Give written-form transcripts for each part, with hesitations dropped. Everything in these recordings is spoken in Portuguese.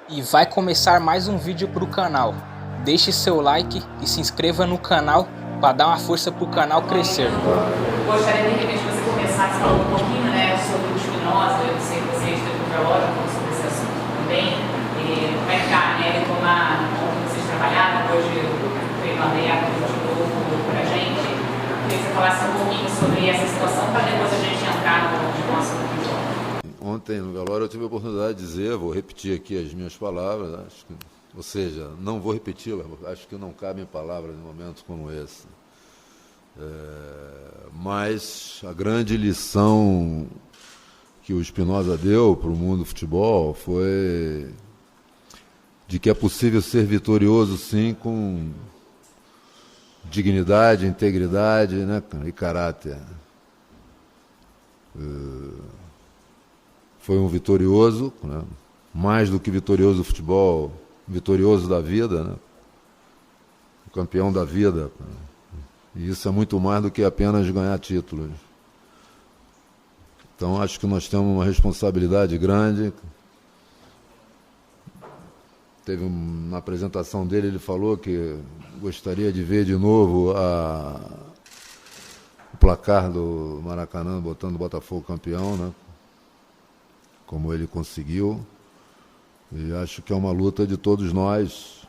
E vai começar mais um vídeo pro canal. Deixe seu like e se inscreva no canal para dar uma força pro canal crescer. Gostaria de repente você começasse falando um pouquinho, sobre o Spinoza. Eu sei que você esteve no velório, falou sobre esse assunto também. Como é que está, retomar como vocês trabalharam hoje, feito aberto de novo para a gente. Queria que você falasse um pouquinho sobre essa situação para depois a gente entrar no assunto. Ontem no velório eu tive a oportunidade de dizer, vou repetir aqui as minhas palavras, ou seja, não vou repeti-las, acho que não cabem palavras em momentos como esse. Mas a grande lição que o Spinoza deu para o mundo do futebol foi de que é possível ser vitorioso, sim, com dignidade, integridade, e caráter. Foi um vitorioso, mais do que vitorioso do futebol, vitorioso da vida, o campeão da vida. E isso é muito mais do que apenas ganhar títulos. Então, acho que nós temos uma responsabilidade grande. Na apresentação dele, ele falou que gostaria de ver de novo o placar do Maracanã botando o Botafogo campeão, como ele conseguiu. E acho que é uma luta de todos nós,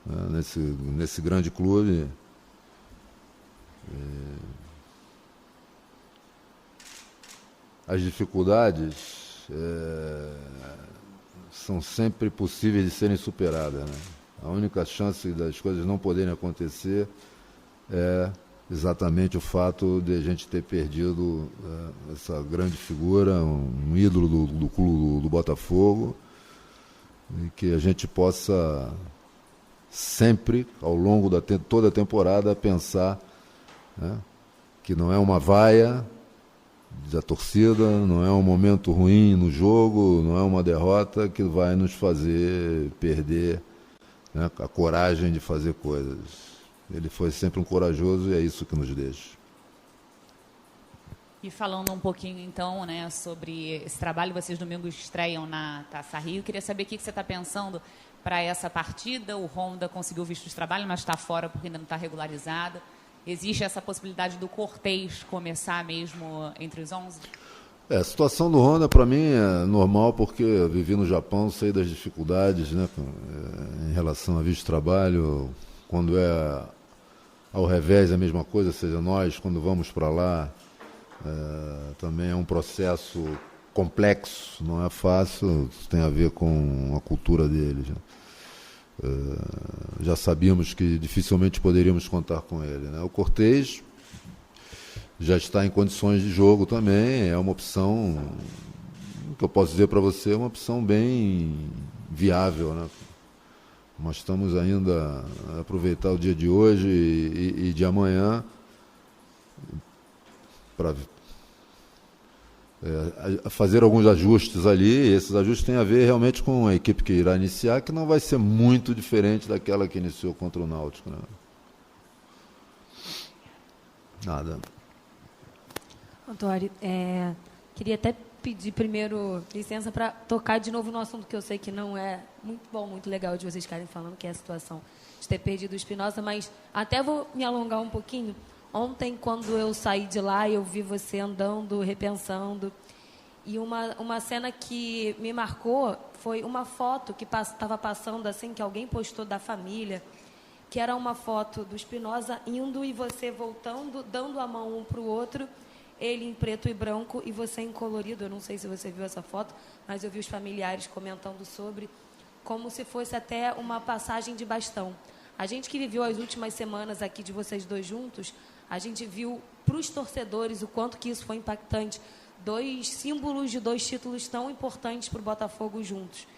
nesse grande clube. As dificuldades são sempre possíveis de serem superadas. A única chance das coisas não poderem acontecer é exatamente o fato de a gente ter perdido essa grande figura, um ídolo do clube do Botafogo, e que a gente possa sempre, ao longo toda a temporada, pensar que não é uma vaia da torcida, não é um momento ruim no jogo, não é uma derrota que vai nos fazer perder a coragem de fazer coisas. Ele foi sempre um corajoso e é isso que nos deixa. E falando um pouquinho, então, sobre esse trabalho, vocês domingo estreiam na Taça Rio. Eu queria saber o que você está pensando para essa partida. O Honda conseguiu visto de trabalho, mas está fora porque ainda não está regularizado. Existe essa possibilidade do Cortez começar mesmo entre os 11? A situação do Honda, para mim, é normal, porque eu vivi no Japão, sei das dificuldades em relação a visto de trabalho. Quando é ao revés, é a mesma coisa, ou seja, nós, quando vamos para lá, também é um processo complexo, não é fácil, isso tem a ver com a cultura deles. Já sabíamos que dificilmente poderíamos contar com ele. O Cortez já está em condições de jogo também, é uma opção, o que eu posso dizer para você, é uma opção bem viável, Nós estamos ainda a aproveitar o dia de hoje e de amanhã para fazer alguns ajustes ali. E esses ajustes têm a ver realmente com a equipe que irá iniciar, que não vai ser muito diferente daquela que iniciou contra o Náutico. Nada. Antônio, queria até pedir primeiro licença para tocar de novo no assunto que eu sei que não é muito bom, muito legal de vocês ficarem falando, que é a situação de ter perdido o Spinoza, mas até vou me alongar um pouquinho. Ontem, quando eu saí de lá, eu vi você andando, repensando, e uma cena que me marcou foi uma foto que estava passando assim, que alguém postou da família, que era uma foto do Spinoza indo e você voltando, dando a mão um para o outro, ele em preto e branco e você em colorido. Eu não sei se você viu essa foto, mas eu vi os familiares comentando sobre, como se fosse até uma passagem de bastão. A gente que viveu as últimas semanas aqui de vocês dois juntos, a gente viu para os torcedores o quanto que isso foi impactante. 2 símbolos de 2 títulos tão importantes para o Botafogo juntos.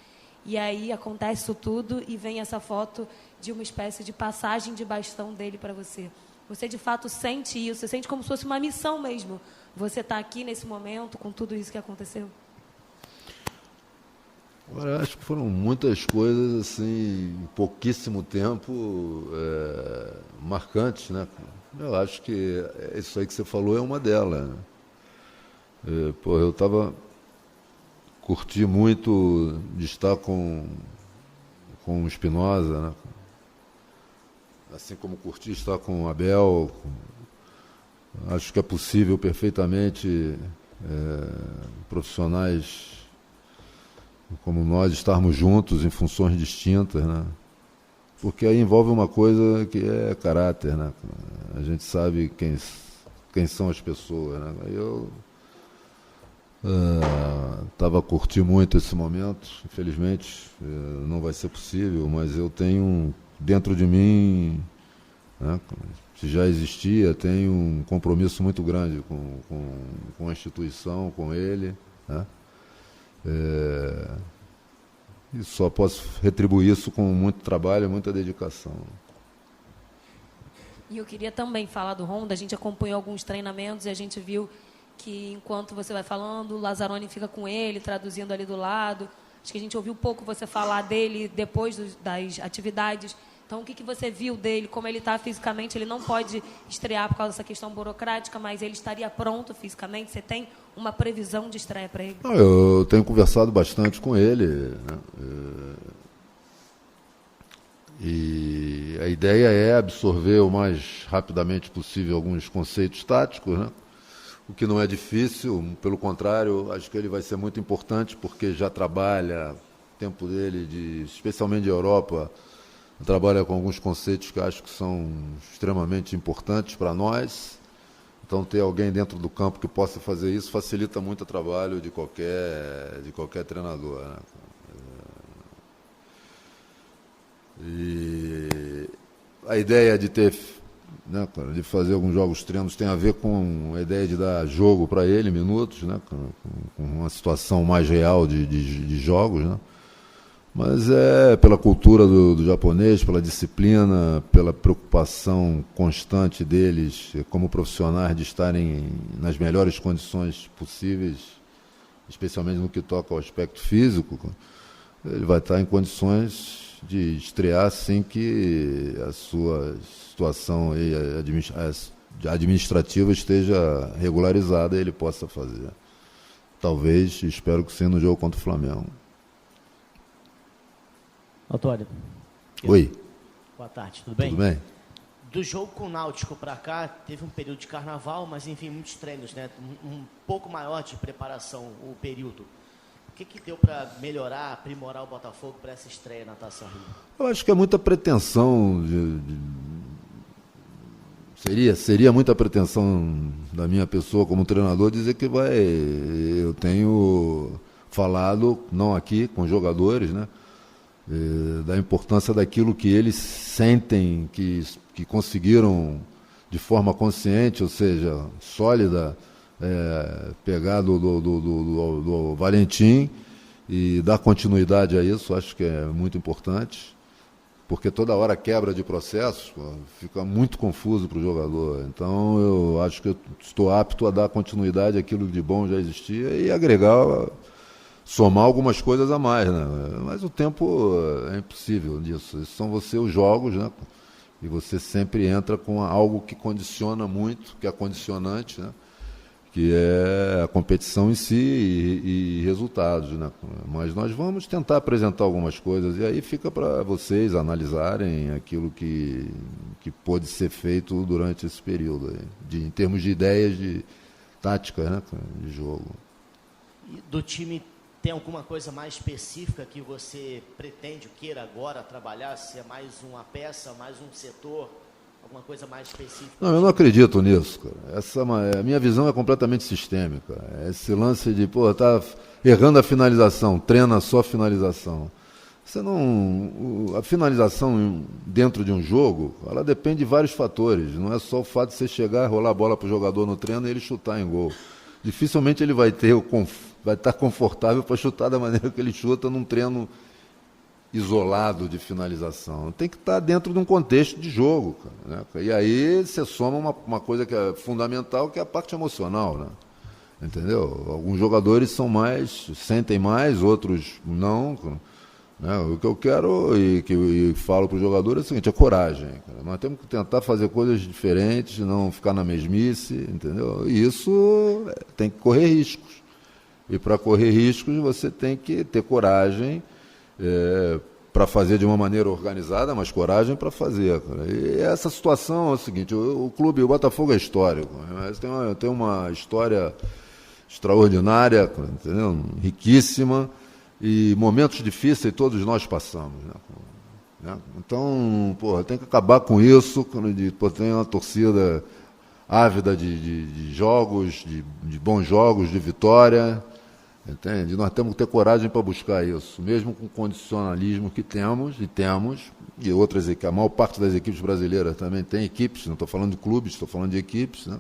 E aí acontece isso tudo e vem essa foto de uma espécie de passagem de bastão dele para você. Você, de fato, sente isso? Você sente como se fosse uma missão mesmo? Você está aqui nesse momento, com tudo isso que aconteceu? Agora, eu acho que foram muitas coisas, assim, em pouquíssimo tempo, marcantes, Eu acho que isso aí que você falou é uma delas. Eu estava curti muito de estar com o Espinosa, né? Assim como curti estar com o Abel. Acho que é possível perfeitamente profissionais como nós estarmos juntos em funções distintas, né? Porque aí envolve uma coisa que é caráter, né? A gente sabe quem são as pessoas, né? Eu estava curtindo muito esse momento, infelizmente não vai ser possível, mas eu tenho dentro de mim, né, se já existia, tenho um compromisso muito grande com a instituição, com ele, né? E só posso retribuir isso com muito trabalho e muita dedicação. E eu queria também falar do Honda. A gente acompanhou alguns treinamentos e a gente viu que enquanto você vai falando, o Lazzaroni fica com ele, traduzindo ali do lado. Acho que a gente ouviu pouco você falar dele depois das atividades. Então, o que você viu dele, como ele está fisicamente? Ele não pode estrear por causa dessa questão burocrática, mas ele estaria pronto fisicamente? Você tem uma previsão de estreia para ele? Não, eu tenho conversado bastante com ele, né? E a ideia é absorver o mais rapidamente possível alguns conceitos táticos, né? O que não é difícil, pelo contrário, acho que ele vai ser muito importante, porque já trabalha, o tempo dele, especialmente de Europa, trabalha com alguns conceitos que acho que são extremamente importantes para nós. Então, ter alguém dentro do campo que possa fazer isso facilita muito o trabalho de qualquer treinador, né? E a ideia de ter, né, de fazer alguns jogos treinos tem a ver com a ideia de dar jogo para ele, minutos, né, com uma situação mais real de jogos, né? Mas é pela cultura do japonês, pela disciplina, pela preocupação constante deles como profissionais de estarem nas melhores condições possíveis, especialmente no que toca ao aspecto físico. Ele vai estar em condições de estrear assim que a sua situação administrativa esteja regularizada e ele possa fazer. Talvez, espero que sim, no jogo contra o Flamengo. Antônio. Oi. Boa tarde, tudo bem? Tudo bem? Do jogo com o Náutico para cá, teve um período de carnaval, mas enfim, muitos treinos, né? Um pouco maior de preparação, o período. O que deu para melhorar, aprimorar o Botafogo para essa estreia na Taça Rio? Eu acho que é muita pretensão, seria muita pretensão da minha pessoa como treinador dizer que eu tenho falado, não aqui, com jogadores, né? Da importância daquilo que eles sentem, que conseguiram de forma consciente, ou seja, sólida, pegar do Valentim e dar continuidade a isso. Acho que é muito importante, porque toda hora quebra de processos, fica muito confuso para o jogador. Então eu acho que eu estou apto a dar continuidade àquilo de bom já existia e agregar, somar algumas coisas a mais, né? Mas o tempo é impossível disso. Esses são os jogos, né? E você sempre entra com algo que condiciona muito, que é condicionante, né? Que é a competição em si e resultados, né? Mas nós vamos tentar apresentar algumas coisas e aí fica para vocês analisarem aquilo que pode ser feito durante esse período aí, em termos de ideias de táticas, né? De jogo. E do time, tem alguma coisa mais específica que você pretende, queira agora trabalhar? Se é mais uma peça, mais um setor, alguma coisa mais específica? Não, eu não acredito nisso, cara. A minha visão é completamente sistêmica. Esse lance de, tá errando a finalização, treina só finalização. A finalização dentro de um jogo, ela depende de vários fatores. Não é só o fato de você chegar, rolar a bola para o jogador no treino e ele chutar em gol. Dificilmente ele vai estar confortável para chutar da maneira que ele chuta num treino isolado de finalização. Tem que estar dentro de um contexto de jogo, cara, né? E aí você soma uma coisa que é fundamental, que é a parte emocional, né? Entendeu? Alguns jogadores sentem mais, outros não, né? O que eu quero e falo para o jogador é o seguinte: é coragem, cara. Nós temos que tentar fazer coisas diferentes, não ficar na mesmice, entendeu? E isso tem que correr riscos. E para correr riscos, você tem que ter coragem para fazer de uma maneira organizada, mas coragem para fazer. Cara. E essa situação é o seguinte, o clube, o Botafogo é histórico, mas tem uma história extraordinária, entendeu? Riquíssima, e momentos difíceis todos nós passamos. Né? Então, tem que acabar com isso, tem uma torcida ávida de jogos, de bons jogos, de vitória. Entende? Nós temos que ter coragem para buscar isso, mesmo com o condicionalismo que temos, e outras equipes, a maior parte das equipes brasileiras também tem equipes, não estou falando de clubes, estou falando de equipes, né?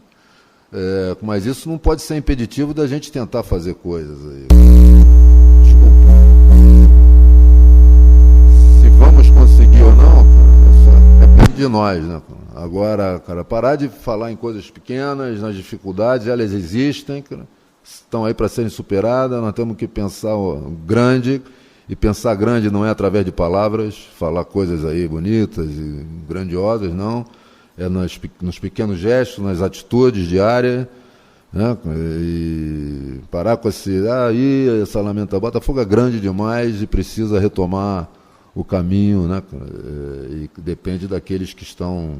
Mas isso não pode ser impeditivo da gente tentar fazer coisas aí. Desculpa. Se vamos conseguir ou não, depende de nós, né? Agora, cara, parar de falar em coisas pequenas, nas dificuldades, elas existem, cara. Estão aí para serem superadas, nós temos que pensar grande, e pensar grande não é através de palavras, falar coisas aí bonitas e grandiosas, não, é nos pequenos gestos, nas atitudes diárias, né? E parar com essa lamentação. Botafogo é grande demais e precisa retomar o caminho, né? E depende daqueles que estão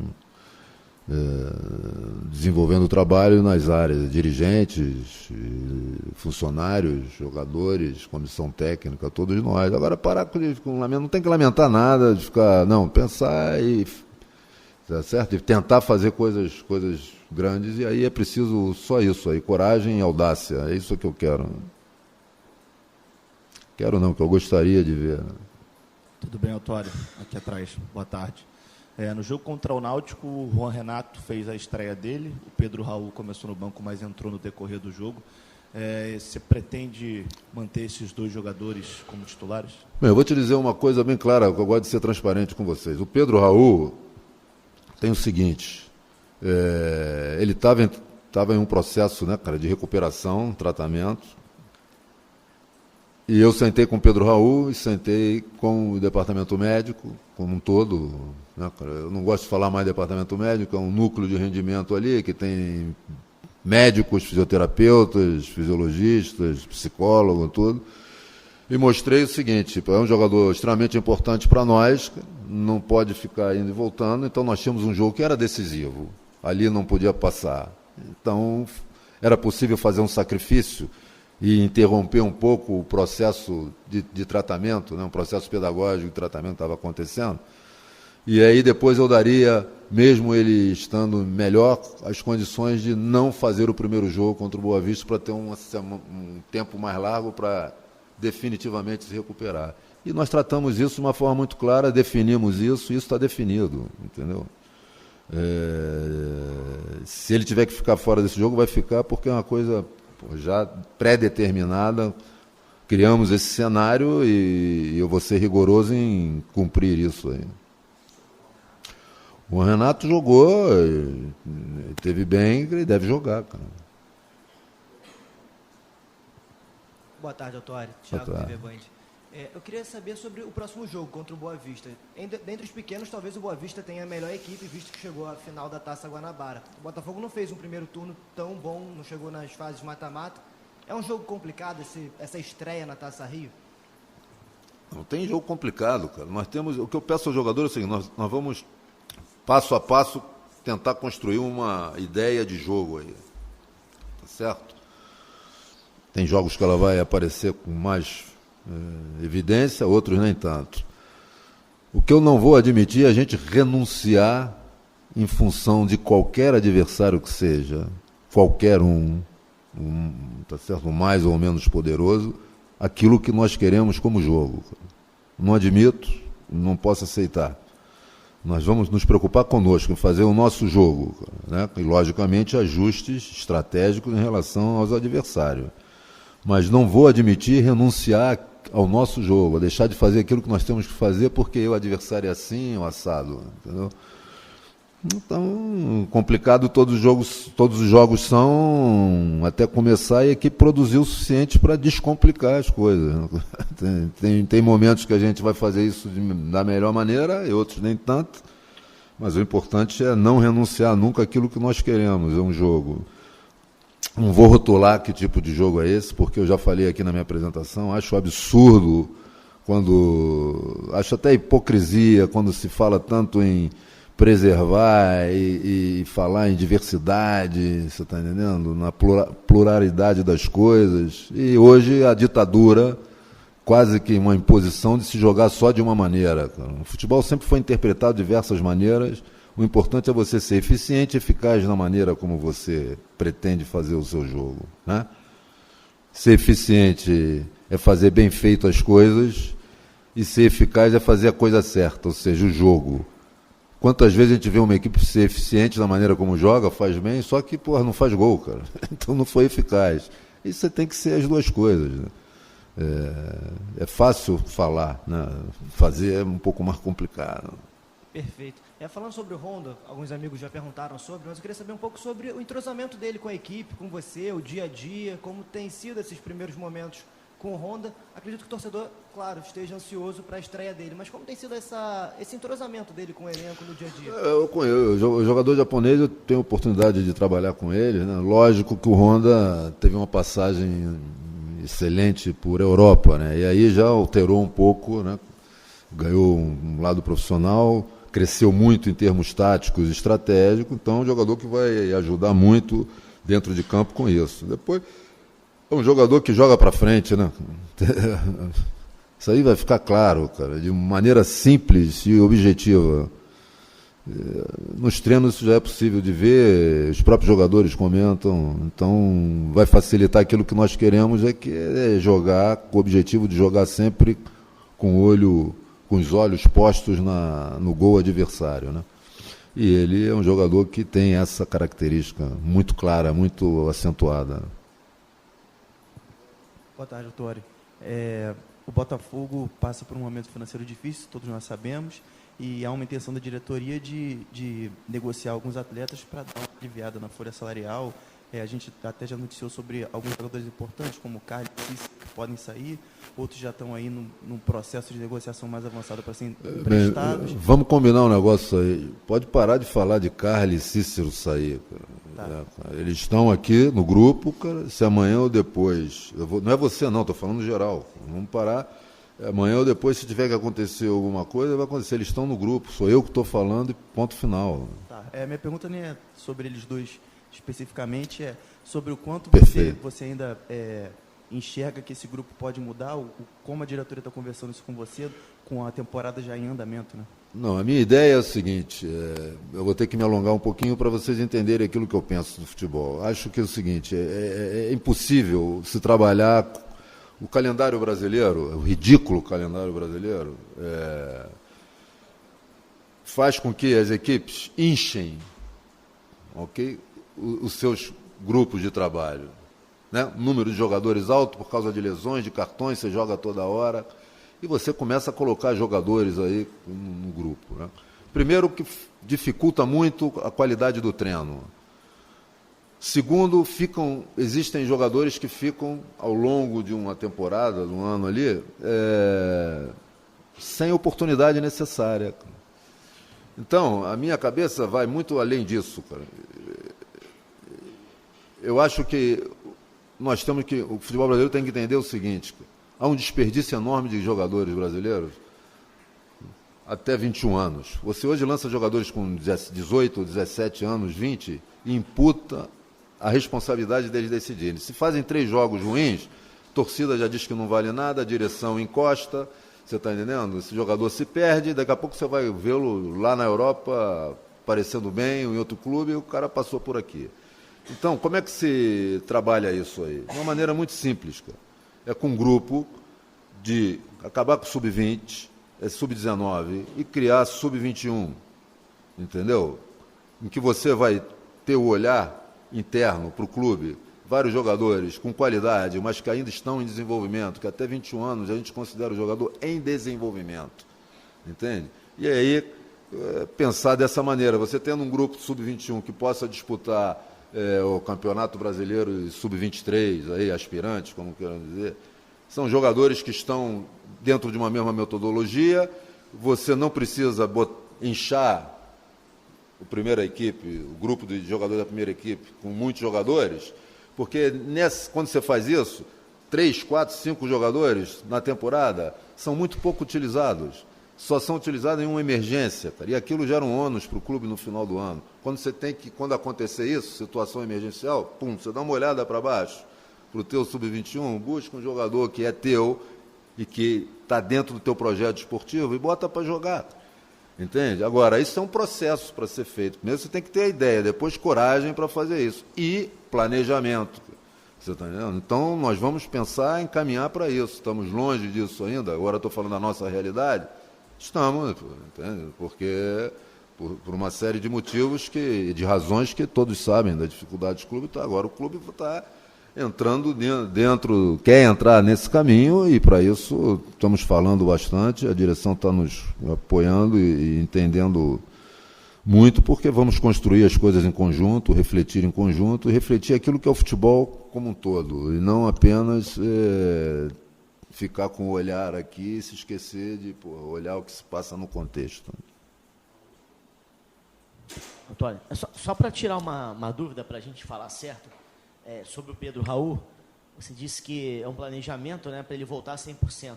desenvolvendo o trabalho nas áreas, dirigentes, funcionários, jogadores, comissão técnica, todos nós. Agora parar com lamento, não tem que lamentar nada, de ficar, não, pensar e tá certo? E tentar fazer coisas grandes, e aí é preciso só isso aí, coragem e audácia, é isso que eu quero. Quero não, que eu gostaria de ver. Tudo bem, Autório? Aqui atrás, boa tarde. No jogo contra o Náutico, o Juan Renato fez a estreia dele, o Pedro Raul começou no banco, mas entrou no decorrer do jogo. Você pretende manter esses dois jogadores como titulares? Bem, eu vou te dizer uma coisa bem clara, que eu gosto de ser transparente com vocês. O Pedro Raul tem o seguinte, ele estava em um processo, né, cara, de recuperação, tratamento, e eu sentei com o Pedro Raul e sentei com o departamento médico, como um todo, né, cara? Eu não gosto de falar mais departamento médico, é um núcleo de rendimento ali que tem médicos, fisioterapeutas, fisiologistas, psicólogos, tudo. E mostrei o seguinte, é um jogador extremamente importante para nós, não pode ficar indo e voltando, então nós tínhamos um jogo que era decisivo, ali não podia passar. Então, era possível fazer um sacrifício e interromper um pouco o processo de tratamento, né, um processo pedagógico de tratamento estava acontecendo. E aí depois eu daria, mesmo ele estando melhor, as condições de não fazer o primeiro jogo contra o Boa Vista para ter um tempo mais largo para definitivamente se recuperar. E nós tratamos isso de uma forma muito clara, definimos isso, e isso está definido, entendeu? Se ele tiver que ficar fora desse jogo, vai ficar, porque é uma coisa já pré-determinada. Criamos esse cenário e eu vou ser rigoroso em cumprir isso aí. O Renato jogou, teve bem, ele deve jogar, cara. Boa tarde, Autório. Thiago, TV Band. Eu queria saber sobre o próximo jogo contra o Boa Vista. Dentre os pequenos, talvez o Boa Vista tenha a melhor equipe, visto que chegou à final da Taça Guanabara. O Botafogo não fez um primeiro turno tão bom, não chegou nas fases mata-mata. É um jogo complicado essa estreia na Taça Rio? Não tem jogo complicado, cara. Nós temos, o que eu peço aos jogadores é o seguinte, nós vamos, passo a passo, tentar construir uma ideia de jogo aí. Tá certo? Tem jogos que ela vai aparecer com mais evidência, outros nem tanto. O que eu não vou admitir é a gente renunciar em função de qualquer adversário que seja, qualquer tá certo? Um mais ou menos poderoso, aquilo que nós queremos como jogo. Não admito, não posso aceitar. Nós vamos nos preocupar conosco, em fazer o nosso jogo, né? E, logicamente, ajustes estratégicos em relação aos adversários. Mas não vou admitir renunciar ao nosso jogo, a deixar de fazer aquilo que nós temos que fazer porque o adversário é assim, o assado, entendeu? Então, complicado todos os jogos são, até começar, e a equipe produziu o suficiente para descomplicar as coisas. Tem momentos que a gente vai fazer isso da melhor maneira e outros nem tanto, mas o importante é não renunciar nunca àquilo que nós queremos, é um jogo não vou rotular que tipo de jogo é esse, porque eu já falei aqui na minha apresentação, acho absurdo acho até hipocrisia quando se fala tanto em preservar e falar em diversidade, você está entendendo? Na pluralidade das coisas. E hoje a ditadura, quase que uma imposição de se jogar só de uma maneira. Cara. O futebol sempre foi interpretado de diversas maneiras. O importante é você ser eficiente e eficaz na maneira como você pretende fazer o seu jogo. Né? Ser eficiente é fazer bem feito as coisas e ser eficaz é fazer a coisa certa, ou seja, o jogo. Quantas vezes a gente vê uma equipe ser eficiente na maneira como joga, faz bem, só que, porra, não faz gol, cara. Então não foi eficaz. E você tem que ser as duas coisas. Né? É fácil falar, né? Fazer é um pouco mais complicado. Perfeito. Falando sobre o Honda, alguns amigos já perguntaram sobre, mas eu queria saber um pouco sobre o entrosamento dele com a equipe, com você, o dia a dia, como tem sido esses primeiros momentos com o Honda. Acredito que o torcedor, claro, esteja ansioso para a estreia dele, mas como tem sido esse entrosamento dele com o elenco no dia a dia? O jogador japonês, eu tenho oportunidade de trabalhar com ele, né? Lógico que o Honda teve uma passagem excelente por Europa, né? E aí já alterou um pouco, né? Ganhou um lado profissional, cresceu muito em termos táticos e estratégicos, então é um jogador que vai ajudar muito dentro de campo com isso. Depois, é um jogador que joga para frente, né? Isso aí vai ficar claro, cara, de maneira simples e objetiva. Nos treinos isso já é possível de ver, os próprios jogadores comentam, então vai facilitar aquilo que nós queremos, é jogar com o objetivo de jogar sempre com os olhos postos no gol adversário, né? E ele é um jogador que tem essa característica muito clara, muito acentuada. Boa tarde, doutor. O Botafogo passa por um momento financeiro difícil, todos nós sabemos, e há uma intenção da diretoria de negociar alguns atletas para dar uma aliviada na folha salarial. A gente até já noticiou sobre alguns jogadores importantes, como o Carlos, que podem sair, outros já estão aí num processo de negociação mais avançado para serem emprestados. Vamos combinar um negócio aí. Pode parar de falar de Carlos e Cícero sair. Cara. Tá. Eles estão aqui no grupo, cara, se amanhã ou depois... não é você não, estou falando geral. Vamos parar. Amanhã ou depois, se tiver que acontecer alguma coisa, vai acontecer. Eles estão no grupo, sou eu que estou falando e ponto final. Tá. Minha pergunta nem é sobre eles dois especificamente, é sobre o quanto você ainda enxerga que esse grupo pode mudar, como a diretoria está conversando isso com você, com a temporada já em andamento, né? Não, a minha ideia é o seguinte, eu vou ter que me alongar um pouquinho para vocês entenderem aquilo que eu penso do futebol. Acho que é o seguinte, é impossível se trabalhar o calendário brasileiro, o ridículo calendário brasileiro, faz com que as equipes enchem, ok? Os seus grupos de trabalho, né? Número de jogadores alto por causa de lesões, de cartões, você joga toda hora e você começa a colocar jogadores aí no grupo, né? Primeiro, que dificulta muito a qualidade do treino. Segundo, existem jogadores que ficam ao longo de uma temporada, de um ano ali, sem oportunidade necessária. Então, a minha cabeça vai muito além disso, cara. Eu acho que o futebol brasileiro tem que entender o seguinte, há um desperdício enorme de jogadores brasileiros até 21 anos. Você hoje lança jogadores com 18, 17 anos, 20, e imputa a responsabilidade deles decidirem. Se fazem 3 jogos ruins, a torcida já diz que não vale nada, a direção encosta, você está entendendo? Esse jogador se perde, daqui a pouco você vai vê-lo lá na Europa parecendo bem, ou em outro clube, e o cara passou por aqui. Então, como é que se trabalha isso aí? De uma maneira muito simples, cara. É com um grupo de acabar com o sub-20, sub-19 e criar sub-21, entendeu? Em que você vai ter o olhar interno para o clube, vários jogadores com qualidade, mas que ainda estão em desenvolvimento, que até 21 anos a gente considera o jogador em desenvolvimento, entende? E aí, pensar dessa maneira, você tendo um grupo sub-21 que possa disputar o Campeonato Brasileiro Sub-23, aí, aspirantes, como queiram dizer, são jogadores que estão dentro de uma mesma metodologia, você não precisa inchar a primeira equipe, o grupo de jogadores da primeira equipe com muitos jogadores, Porque quando você faz isso, 3, 4, 5 jogadores na temporada são muito pouco utilizados. Só são utilizados em uma emergência, cara, e aquilo gera um ônus para o clube no final do ano. Quando acontecer isso, situação emergencial, pum, você dá uma olhada para baixo, para o teu sub-21, busca um jogador que é teu e que está dentro do teu projeto esportivo e bota para jogar. Entende? Agora, isso é um processo para ser feito. Primeiro você tem que ter a ideia, depois coragem para fazer isso. E planejamento. Você está entendendo? Então, nós vamos pensar em caminhar para isso. Estamos longe disso ainda. Agora estou falando da nossa realidade. Estamos, entende? Porque por uma série de motivos, de razões que todos sabem da dificuldade do clube. Agora o clube está entrando dentro, quer entrar nesse caminho, e para isso estamos falando bastante, a direção está nos apoiando e entendendo muito, porque vamos construir as coisas em conjunto, refletir em conjunto, e refletir aquilo que é o futebol como um todo, e não apenas ficar com o olhar aqui e se esquecer de olhar o que se passa no contexto. Antônio, só para tirar uma dúvida, para a gente falar certo, sobre o Pedro Raul, você disse que é um planejamento, né, para ele voltar 100%,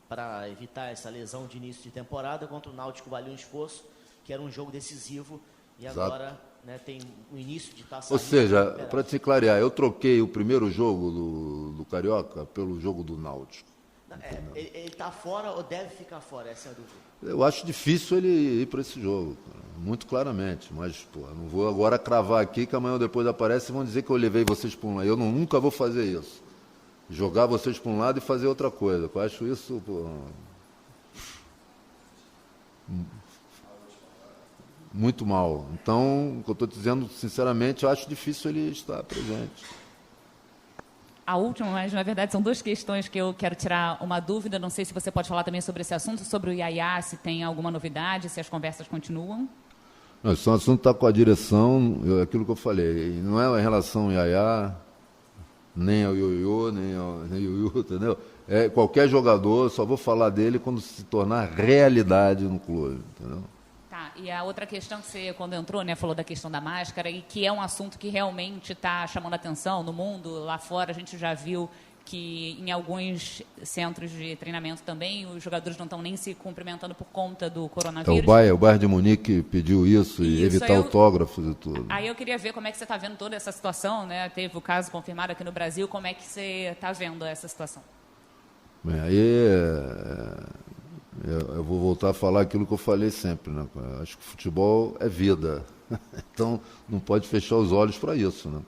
para evitar essa lesão de início de temporada. Contra o Náutico valia um esforço, que era um jogo decisivo, e exato, agora, né, tem o início de Taça Rio. Ou seja, para te clarear, eu troquei o primeiro jogo do Carioca pelo jogo do Náutico. Ele está fora ou deve ficar fora? Essa é a dúvida. Eu acho difícil ele ir para esse jogo, cara, muito claramente, mas não vou agora cravar aqui que amanhã ou depois aparece e vão dizer que eu levei vocês para um lado. Eu nunca vou fazer isso. Jogar vocês para um lado e fazer outra coisa. Eu acho isso muito mal. Então, o que eu estou dizendo, sinceramente, eu acho difícil ele estar presente. A última, mas na verdade são duas questões que eu quero tirar uma dúvida. Não sei se você pode falar também sobre esse assunto, sobre o Yaya, se tem alguma novidade, se as conversas continuam. Não, esse assunto está com a direção, aquilo que eu falei. Não é em relação ao Yaya, nem ao Ioiô, nem ao Yuyu, entendeu? Qualquer jogador, só vou falar dele quando se tornar realidade no clube, entendeu? Tá, e a outra questão que você, quando entrou, né, falou da questão da máscara, e que é um assunto que realmente está chamando atenção no mundo. Lá fora a gente já viu que em alguns centros de treinamento também os jogadores não estão nem se cumprimentando por conta do coronavírus. O Bayern de Munique pediu isso e evitar autógrafos e tudo. Aí eu queria ver como é que você está vendo toda essa situação, né? Teve o caso confirmado aqui no Brasil, como é que você está vendo essa situação? Bem, aí eu vou voltar a falar aquilo que eu falei sempre, né? Acho que o futebol é vida, então não pode fechar os olhos para isso, né?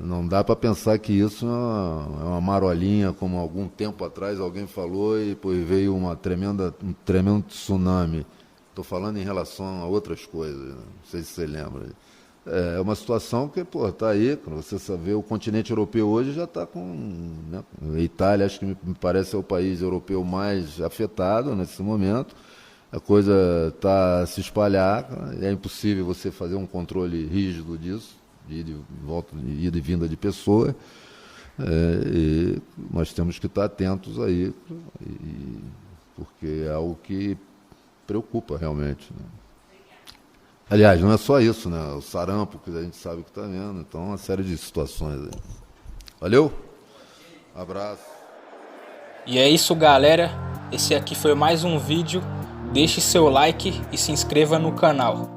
Não dá para pensar que isso é uma marolinha, como algum tempo atrás alguém falou e depois veio um tremendo tsunami. Estou falando em relação a outras coisas, né? Não sei se você lembra. É uma situação que está aí, quando você sabe, o continente europeu hoje já está com, né? A Itália, acho que me parece, é o país europeu mais afetado nesse momento. A coisa está a se espalhar, é impossível você fazer um controle rígido disso, de ida e vinda de pessoas, e nós temos que estar atentos aí, porque é algo que preocupa realmente, né? Aliás, não é só isso, né? O sarampo, que a gente sabe que está vendo, então uma série de situações aí. Valeu? Abraço. E é isso, galera. Esse aqui foi mais um vídeo. Deixe seu like e se inscreva no canal.